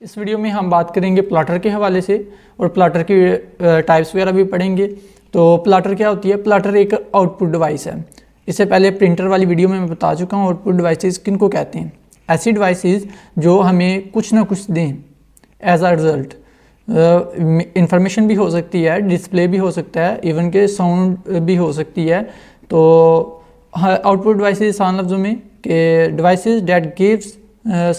इस वीडियो में हम बात करेंगे प्लाटर के हवाले से और प्लाटर की टाइप्स वगैरह भी पढ़ेंगे। तो प्लाटर क्या होती है? प्लाटर एक आउटपुट डिवाइस है। इससे पहले प्रिंटर वाली वीडियो में मैं बता चुका हूँ आउटपुट डिवाइसेस किन को कहते हैं। ऐसी डिवाइसेस जो हमें कुछ ना कुछ दें एज आ रिज़ल्ट। इंफॉर्मेशन भी हो सकती है, डिस्प्ले भी हो सकता है, इवन के साउंड भी हो सकती है। तो आउटपुट डिवाइसेस आसान लफ्ज़ों में कि devices that gives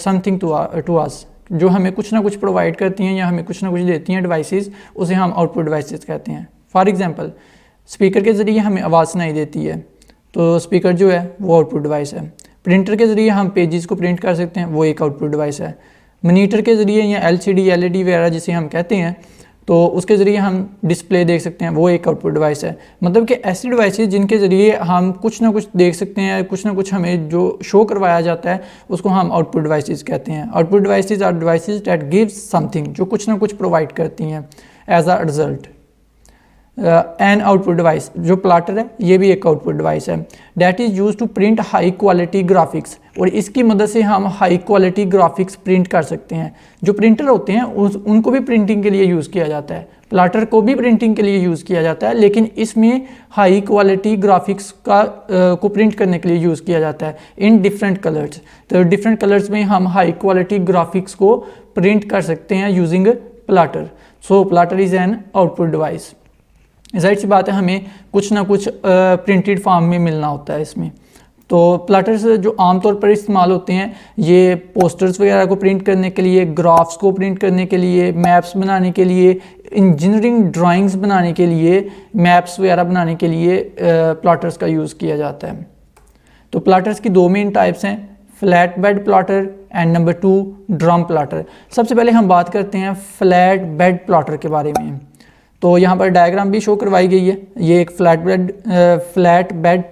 something to us, जो हमें कुछ ना कुछ प्रोवाइड करती हैं या हमें कुछ ना कुछ देती हैं डिवाइसेस, उसे हम आउटपुट डिवाइसेस कहते हैं। फॉर एग्जांपल, स्पीकर के ज़रिए हमें आवाज़ सुनाई देती है, तो स्पीकर जो है वो आउटपुट डिवाइस है। प्रिंटर के ज़रिए हम पेजेस को प्रिंट कर सकते हैं, वो एक आउटपुट डिवाइस है। मॉनिटर के ज़रिए या LCD LED वगैरह जिसे हम कहते हैं, तो उसके ज़रिए हम डिस्प्ले देख सकते हैं, वो एक आउटपुट डिवाइस है। मतलब कि ऐसी डिवाइसेस जिनके ज़रिए हम कुछ ना कुछ देख सकते हैं, कुछ ना कुछ हमें जो शो करवाया जाता है उसको हम आउटपुट डिवाइसेस कहते हैं। Output devices are devices that gives something, जो कुछ ना कुछ प्रोवाइड करती हैं as a result. An output device जो प्लाटर है ये भी एक आउटपुट डिवाइस है। That is use to print high quality graphics, और इसकी मदद से हम हाई क्वालिटी ग्राफिक्स प्रिंट कर सकते हैं। जो प्रिंटर होते हैं उनको भी प्रिंटिंग के लिए यूज़ किया जाता है, प्लाटर को भी प्रिंटिंग के लिए यूज़ किया जाता है, लेकिन इसमें हाई क्वालिटी ग्राफिक्स को प्रिंट करने के लिए यूज़ किया जाता है इन डिफरेंट कलर्स। तो डिफरेंट कलर्स में हम हाई क्वालिटी ग्राफिक्स को प्रिंट कर सकते हैं using plotter. So plotter is an output device. जाहिर सी बात है हमें कुछ ना कुछ प्रिंटेड फॉर्म में मिलना होता है इसमें। तो प्लाटर्स जो आमतौर पर इस्तेमाल होते हैं ये पोस्टर्स वगैरह को प्रिंट करने के लिए, ग्राफ्स को प्रिंट करने के लिए, मैप्स बनाने के लिए, इंजीनियरिंग ड्राइंग्स बनाने के लिए, मैप्स वगैरह बनाने के लिए प्लाटर्स का यूज़ किया जाता है। तो प्लाटर्स की दो मेन टाइप्स हैं, flat bed plotter and number 2 drum plotter. सबसे पहले हम बात करते हैं फ्लैट बेड प्लाटर के बारे में। तो यहाँ पर डायग्राम भी शो करवाई गई है। ये एक फ्लैट बेड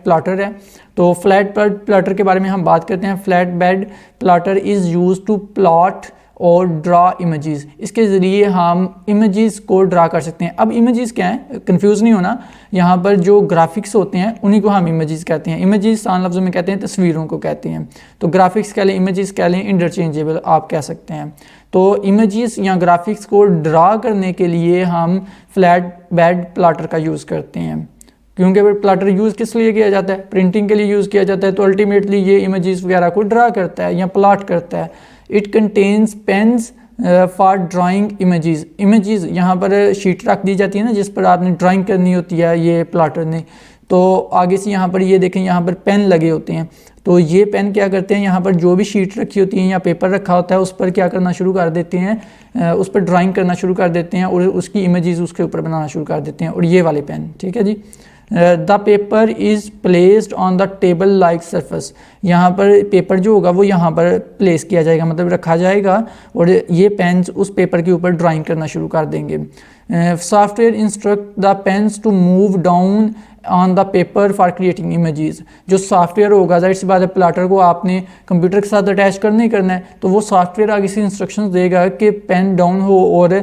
प्लाटर है। तो फ्लैट बेड प्लाटर के बारे में हम बात करते हैं। Flat bed plotter is use to plot और ड्रा इमेजेस। इसके ज़रिए हम इमेजेस को ड्रा कर सकते हैं। अब इमेजेस क्या है, कंफ्यूज नहीं होना, यहाँ पर जो ग्राफिक्स होते हैं उन्हीं को हम इमेजेस कहते हैं। इमेजेस आसान लफ्ज़ों में कहते हैं तस्वीरों को कहते हैं। तो ग्राफिक्स कह लें, इमेजेस कह लें, इंटरचेंजेबल आप कह सकते हैं। तो इमेजेस या ग्राफिक्स को ड्रा करने के लिए हम फ्लैट बेड प्लाटर का यूज़ करते हैं। क्योंकि प्लाटर यूज़ किस लिए किया जाता है? प्रिंटिंग के लिए यूज़ किया जाता है। तो अल्टीमेटली ये इमेजेस वगैरह को ड्रा करता है या प्लॉट करता है। It contains pens for drawing images यहाँ पर शीट रख दी जाती है ना, जिस पर आपने ड्राइंग करनी होती है ये प्लाटर ने। तो आगे से यहाँ पर ये देखें, यहाँ पर पेन लगे होते हैं। तो ये पेन क्या करते हैं, यहाँ पर जो भी शीट रखी होती है या पेपर रखा होता है उस पर क्या करना शुरू कर देते हैं, उस पर ड्राइंग करना शुरू कर देते हैं और उसकी इमेजेस उसके ऊपर बनाना शुरू कर देते हैं। और ये वाले पेन, ठीक है जी। The paper is placed on the table like surface. यहाँ पर पेपर जो होगा वो यहाँ पर प्लेस किया जाएगा, मतलब रखा जाएगा, और ये पेन्स उस पेपर के ऊपर ड्राइंग करना शुरू कर देंगे। Software instruct the pens to move down on the paper for creating images. जो सॉफ्टवेयर होगा, जाहिर सी बात है प्लाटर को आपने कंप्यूटर के साथ अटैच करना ही करना है, तो वो सॉफ्टवेयर आगे से इंस्ट्रक्शंस देगा कि पेन डाउन हो और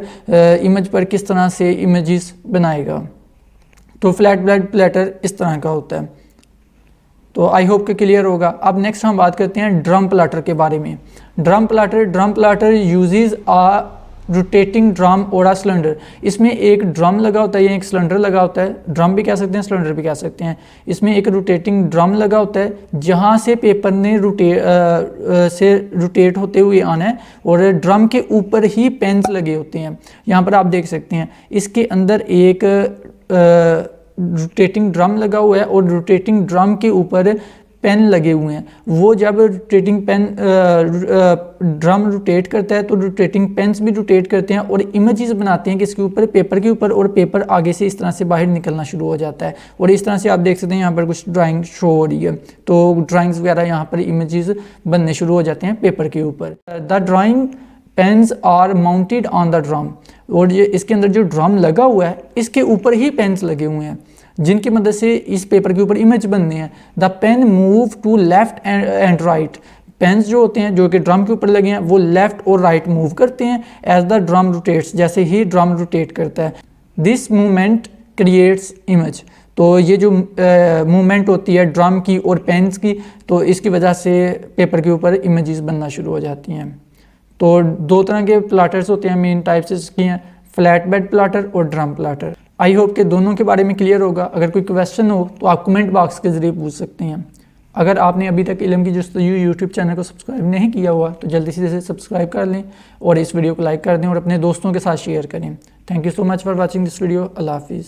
इमेज पर किस तरह से इमेजेस बनाएगा। तो फ्लैट बेड प्लाटर इस तरह का होता है। तो आई होप कि क्लियर होगा। अब नेक्स्ट हम बात करते हैं ड्रम प्लाटर के बारे में। ड्रम प्लाटर यूजेस आ रोटेटिंग ड्रम और आ सिलेंडर। इसमें एक ड्रम लगा होता है या एक सिलेंडर लगा होता है, ड्रम भी कह सकते हैं, सिलेंडर भी कह सकते हैं। इसमें एक रोटेटिंग ड्रम लगा होता है जहाँ से पेपर ने रोटेट होते हुए आना है, और ड्रम के ऊपर ही पेन्स लगे होते हैं। यहाँ पर आप देख सकते हैं इसके अंदर एक रोटेटिंग ड्रम लगा हुआ है और रोटेटिंग ड्रम के ऊपर पेन लगे हुए हैं। वो जब रोटेटिंग ड्रम रोटेट करता है तो रोटेटिंग पेन्स भी रोटेट करते हैं और इमेजेस बनाते हैं किसके ऊपर, पेपर के ऊपर, और पेपर आगे से इस तरह से बाहर निकलना शुरू हो जाता है। और इस तरह से आप देख सकते हैं यहाँ पर कुछ ड्राइंग शो हो रही है, तो ड्राइंग्स वगैरह यहाँ पर इमेजेस बनने शुरू हो जाते हैं पेपर के ऊपर। The drawing pens are mounted on the drum, और ये इसके अंदर जो ड्रम लगा हुआ है इसके ऊपर ही पेन्स लगे हुए हैं जिनकी मदद से इस पेपर के ऊपर इमेज बननी है। The pen move to left and right. Pens जो होते हैं जो कि ड्रम के ऊपर लगे हैं वो लेफ्ट और राइट मूव करते हैं एज द ड्रम रोटेट्स, जैसे ही ड्रम रोटेट करता है। This movement creates image. तो ये जो मूवमेंट होती है ड्रम की और पेन्स की, तो इसकी वजह से पेपर के ऊपर इमेजेस बनना शुरू हो जाती हैं। तो दो तरह के प्लाटर्स होते हैं, मेन टाइप्स इसकी हैं, फ्लैट बेड प्लाटर और ड्रम प्लाटर। आई होप कि दोनों के बारे में क्लियर होगा। अगर कोई क्वेश्चन हो तो आप कमेंट बॉक्स के ज़रिए पूछ सकते हैं। अगर आपने अभी तक इल्म की जस्तजू यूट्यूब चैनल को सब्सक्राइब नहीं किया हुआ तो जल्दी से सब्सक्राइब कर लें और इस वीडियो को लाइक कर दें और अपने दोस्तों के साथ शेयर करें। Thank you so much for watching this video. अल्लाह हाफिज़।